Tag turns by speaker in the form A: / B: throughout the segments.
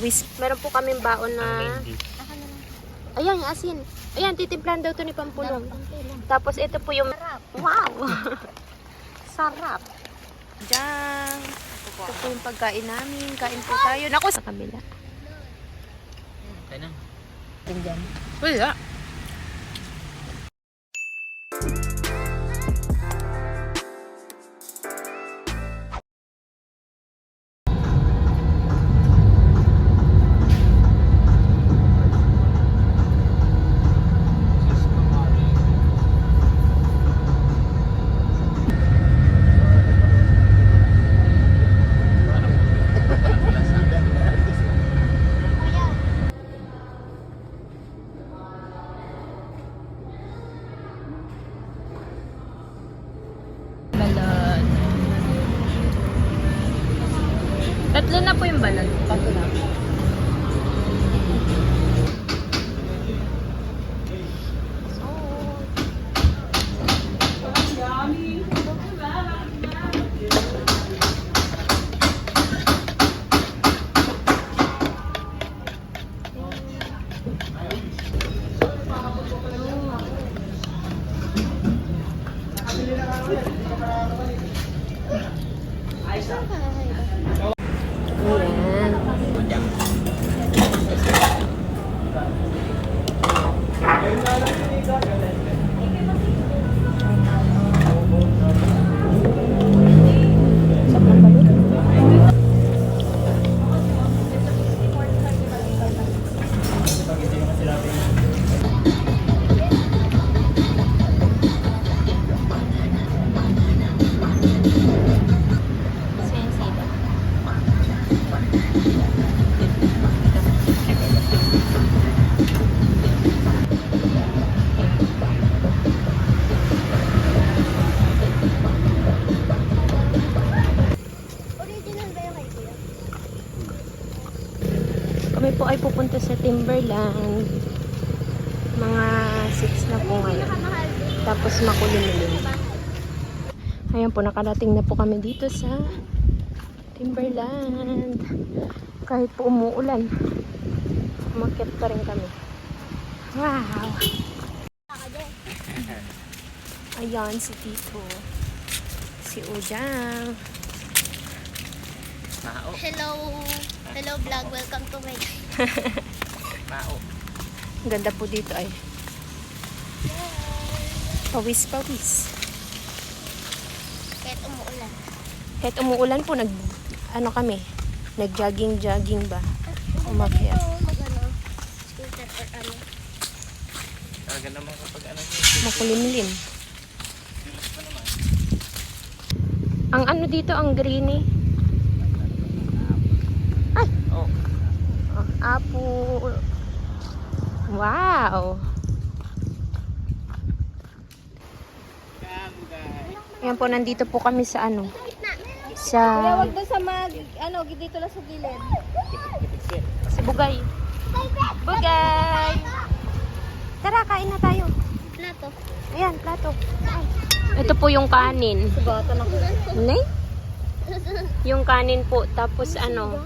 A: Pawis. Meron po kaming baon na... Ayan, yung asin. Ayan, titimplahan daw to ni Pampulong. Tapos ito po yung... Wow! Sarap! Diyan. Ito po yung pagkain namin. Kain po tayo. Naku, sa kabila.
B: Kaya na.
A: Tingnan.
B: Wala.
A: Balon. Tatlo na po yung balon. Tatlo na. Kami po ay pupunta sa Timberland. Mga 6 na po ngayon. Tapos makulimlim. Ayan po, nakarating na po kami dito sa Timberland. Kahit po umuulan, umakyat pa rin kami. Wow! Ayan si Tito. Si Ujang.
B: Mao.
C: Hello! Hello vlog, welcome to my
B: Mao.
A: Ang ganda po dito ay. Pawis.
C: kahit umuulan.
A: Kahit umuulan po, nag-jogging ba? Umakyat.
C: Mag-ano, scooter or ano.
B: Talaga naman kapag ano.
A: Makulimlim. Ang ano dito, ang greeny. Ay!
B: Oh.
A: Oh, apple. Wow! Ayan po, nandito po kami sa ano. Sa...
C: Wag doon sa dito lang sa gilid.
A: Si Bugay. Bugay! Tara, kain na tayo.
C: Plato.
A: Ayan, plato. Ito po yung kanin.
C: Sugatan ako.
A: Nay? Yung kanin po, tapos ano,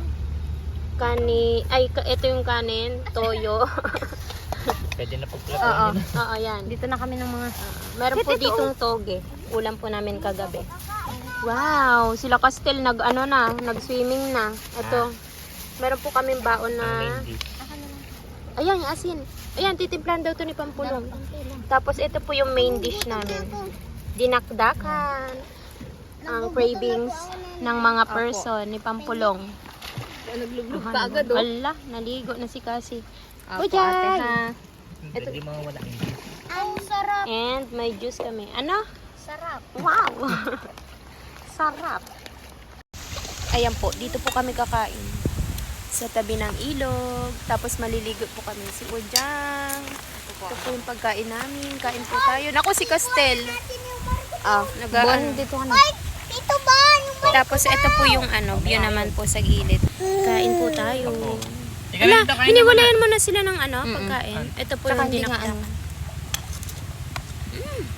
A: ito yung kanin, toyo.
B: Pwede na po
A: Oo, oo, yan.
C: Dito na kami ng mga...
A: Meron po ditong toge. Ulam po namin kagabi. Wow, sila Castel nag-swimming na. Ito, meron po kaming baon na... Ayan, yung asin. Ayan, titimplahan daw to ni Pampulong. Tapos ito po yung main dish namin. Dinakdakan. Ang cravings ng mga person ni Pampulong.
C: Nagluglug
A: ka agad, oh. Ala, naligo na si Cassie.
C: Apo,
A: Ujay!
C: ate, ha?
B: Ito. Hindi mawawala yung
C: Ang sarap.
A: And may juice kami. Ano?
C: Sarap.
A: Wow! Sarap! Ayan po, dito po kami kakain. Sa tabi ng ilog. Tapos maliligo po kami. Si Ujang. Ito po yung pagkain namin. Kain po tayo. Naku, si Castel.
C: Dito ka na. Ito ba?
A: Tapos ito po yung view naman po sa gilid. Kain po tayo. Wala, hiniwalayan mo na sila ng pagkain. Ito po yung dinakdakan.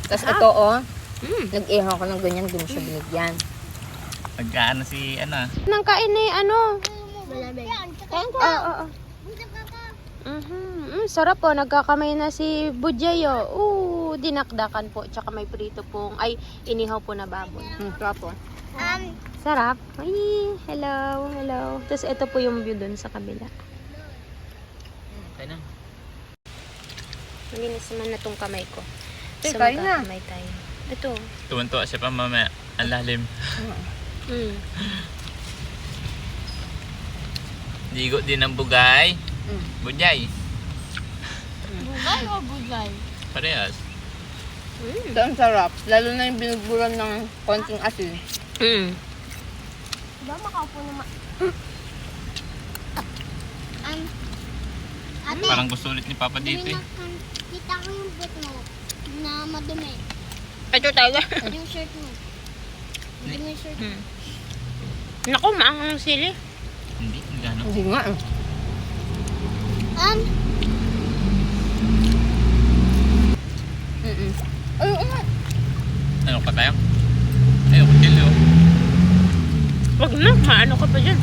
D: Tapos ito, nag-ihaw ko ng ganyan dun sa binigyan.
B: Pagkaano si
A: Nang kain na
C: Malamig.
A: Kain ka. Oo. Sarap po. Nagkakamay na si Budyayo. Dinakdakan po. Tsaka may prito pong, inihaw po na baboy.
D: Sarap po.
A: Sarap. Ay, hello, hello. Tapos ito po yung view dun sa kabila.
B: Kaya na.
A: Malinis naman na tong kamay ko.
D: Sige, kain na.
A: magkakamay tayo. Ito.
B: Tuwan-tuwa siya pa mamaya. Ang lalim. Ligo din ng bugay. Bujay.
C: Bugay o bugay?
B: Parehas.
D: Ito ang sarap. Lalo na yung binugburan ng konting asin.
C: Diba makaupo naman? Ate,
B: Parang gusto ulit ni Papa dito eh.
C: kita ko yung boot mo na madumi.
A: Ito talaga.
C: Yung shirt mo. Madumi yung shirt mo.
A: Naku, maangang sili.
B: Hindi, gano'n.
D: Hindi nga.
C: Um,
B: Ano pa tayo? Ayun, kutsilyo.
A: Wag na, maano ka pa dyan.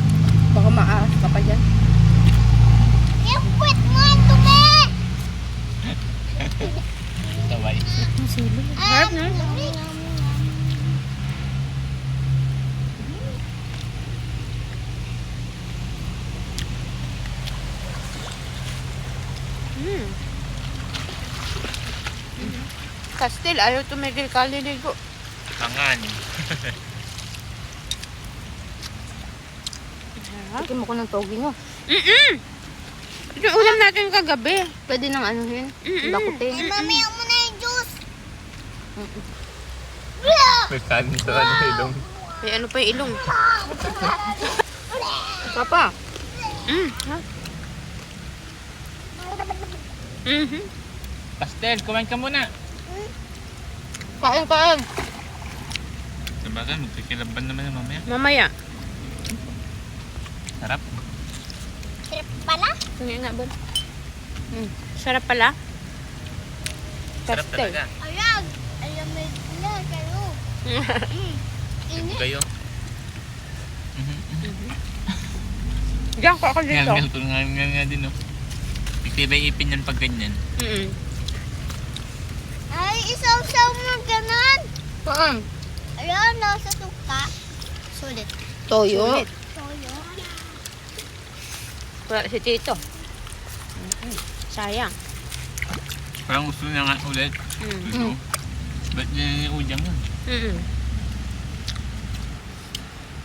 D: Baka maahas ka pa dyan.
C: yung boot mo ang dumi!
B: Taway.
A: Harap na. Kastil, ayaw tumigil kaliligo.
B: Tangan.
D: Tikim mo ko ng togi nyo.
A: Ito yung ulam natin kagabi.
D: Pwede nang anuhin. Bakutin.
C: Mami, ako na yung juice!
B: May kanin sa ano ilong.
A: May ano pa yung ilong.
D: Papa.
A: Ha?
B: Pastel, kumain ka muna.
D: Kain, kain.
B: Sabagay, magkikilaban naman na mamaya.
A: Mamaya.
B: Sarap.
C: Trip pala?
A: Tingnan nga ba? Sarap pala.
B: Sarap
A: Pastel.
B: talaga.
C: Ayan! Alam mo na, kayo. Init.
B: Kayo.
A: Diyan ko ako dito.
B: Ngal-ngal ko nga din, no? Pagtibay ipin yan pag ganyan.
C: Ay, isaw-saw mo ganon.
D: Saan?
C: Ayan, nasa suka. Sulit.
D: Toyo.
C: Toyo.
A: Wala si Tito. Sayang.
B: Parang gusto niya nga ulit. Gusto. Ba't niya yung ujang yun?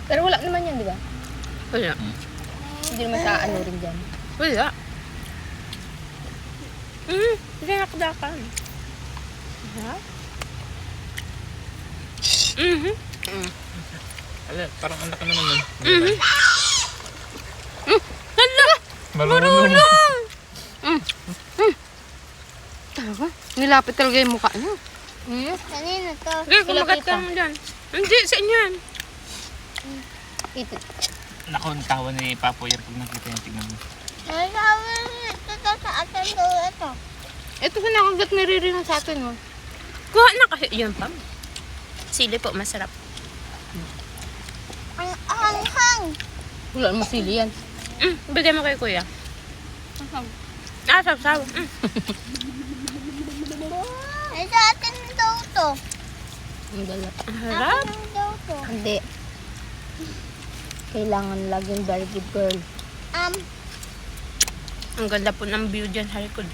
D: Pero wala naman yan, di ba?
A: Wala.
D: Hindi naman sa ano rin dyan.
A: Wala. Dinakdakan. Ha?
B: Ala, parang anak ka naman nun.
A: Hala!
B: Marunong!
D: Talaga? Nilapit talaga yung mukha niyo.
C: Kanina to.
A: Okay, kumagat ka mo dyan. Hindi, sa inyo yan.
D: Ito.
B: Naku, tawa ni Papa Yer pag nakita yung tignan mo.
C: Ay, sabi ito sa atin to. Ito.
D: Ito sa nakagat ni Riri na sa atin, oh.
A: Kuha na kasi. Yun pa. Sili po, masarap.
C: Ang anghang.
D: Wala namang sili yan.
A: Bigay mo kay kuya. Saw-saw.
C: Ay, sa atin daw to.
D: Ang dala.
A: Ang harap.
C: Atin daw to.
D: Hindi. Kailangan laging very good girl.
A: Ang ganda po ng view dyan sa likod.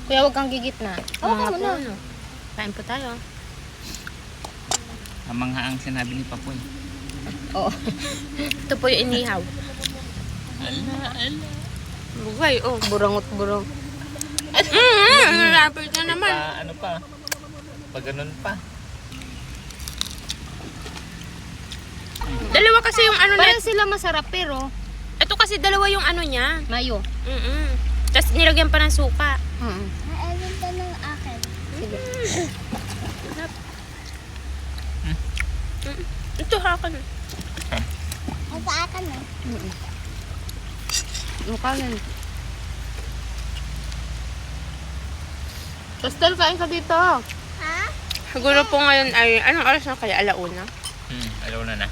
D: Kuya, huwag kang gigit na.
A: Mga puno. Kain po tayo.
B: Amang ang sinabi ni Papoy.
D: Oo.
A: Ito po yung inihaw.
B: Ala.
A: Bugay, oh.
D: Burangot-burong.
A: Rapper ka naman.
B: Ano pa? Pag ganun pa.
A: Dalawa kasi yung ano na.
D: Parang sila masarap pero
A: Ito kasi dalawa yung ano niya.
D: mayo.
A: Tapos nilagyan pa ng suka.
C: Ay, to ng akin.
D: Sige.
A: Ito hakan.
C: Ay, sa akin eh.
D: Mukha nun. Pastel, kain ka dito.
C: Ha?
A: Siguro po ngayon ay, anong oras na kaya? Alauna?
B: Alaw na na.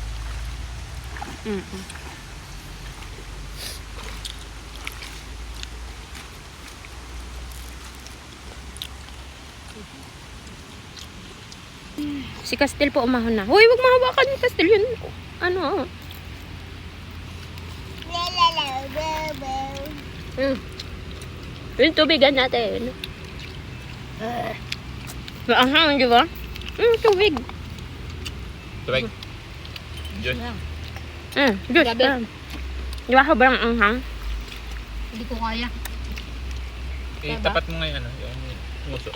A: Si Castel po umahon na. Hoy, wag mahawakan ni Castel yun. Ano? Yung tubigan natin. Maanghang, di ba? Tubig.
B: Tubig. Diyos.
A: Diyos.
D: Grabe.
A: Di ba sobrang anghang?
D: Hindi ko kaya.
B: Tapat mo ngayon, yung muso.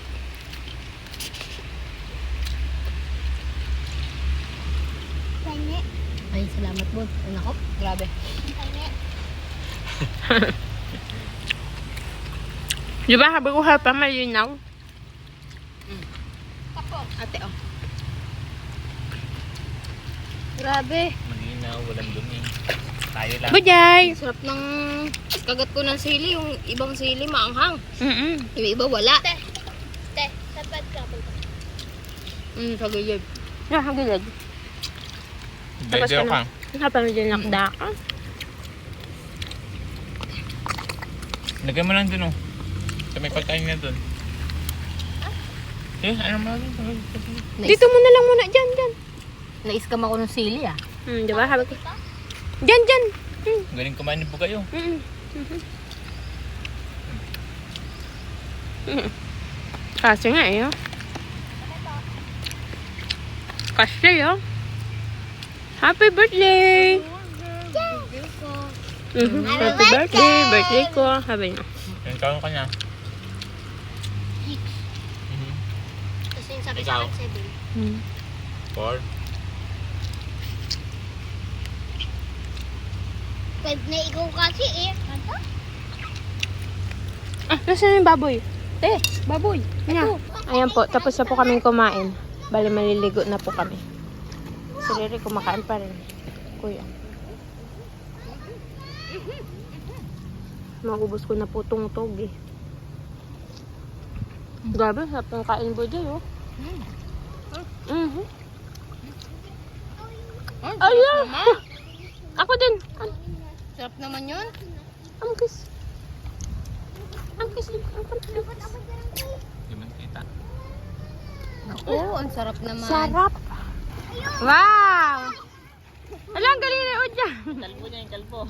D: Ay, salamat po. Ay, nako. Grabe.
A: Di ba sabi ko pa malinaw?
D: Ate, oh. Grabe.
B: Malinaw, walang dumi. Tayo lang.
A: Bujay!
D: Sarap ng kagat ko ng sili. Yung ibang sili maanghang.
A: Mm-mm.
D: Yung iba wala.
C: Te, sapat ka po.
D: Sa gilid.
A: Nakagilid. Tapos
B: Deo
A: ano?
B: ka.
A: Nakapamilya nakdaka.
B: Lagay mo lang dun, oh. Sa may pagkain na dun. Ano mo lang dun?
A: Dito mo na lang muna. Dyan.
D: Naiskam ako ng sili, ah.
A: Di ba? Sabi ko. Dyan.
B: Galing kumain po kayo.
A: Kasi nga eh. Kasi Happy birthday! Happy birthday! Birthday ko. Sabi niya.
B: Yung taon ka na.
C: Kasi yung sabi
B: Ikaw?
C: sa akin, 7.
B: 4.
C: Pwede na ikaw kasi eh. Ano?
A: Nasaan yung baboy? Baboy. Ito. Ayan po, tapos na po kaming kumain. Bali, maliligo na po kami. Si Riri kumakain pa rin. Kuya. Maubos ko na po tong togi. Grabe, sarap ng kain po dyan, oh. Ayan! Ako din.
D: Sarap naman yun.
A: Angkis.
B: Di man kita.
D: Oo, ang sarap naman.
A: Sarap. Wow! Ala, ang galing na dyan.
B: Kalbo niya yung kalbo.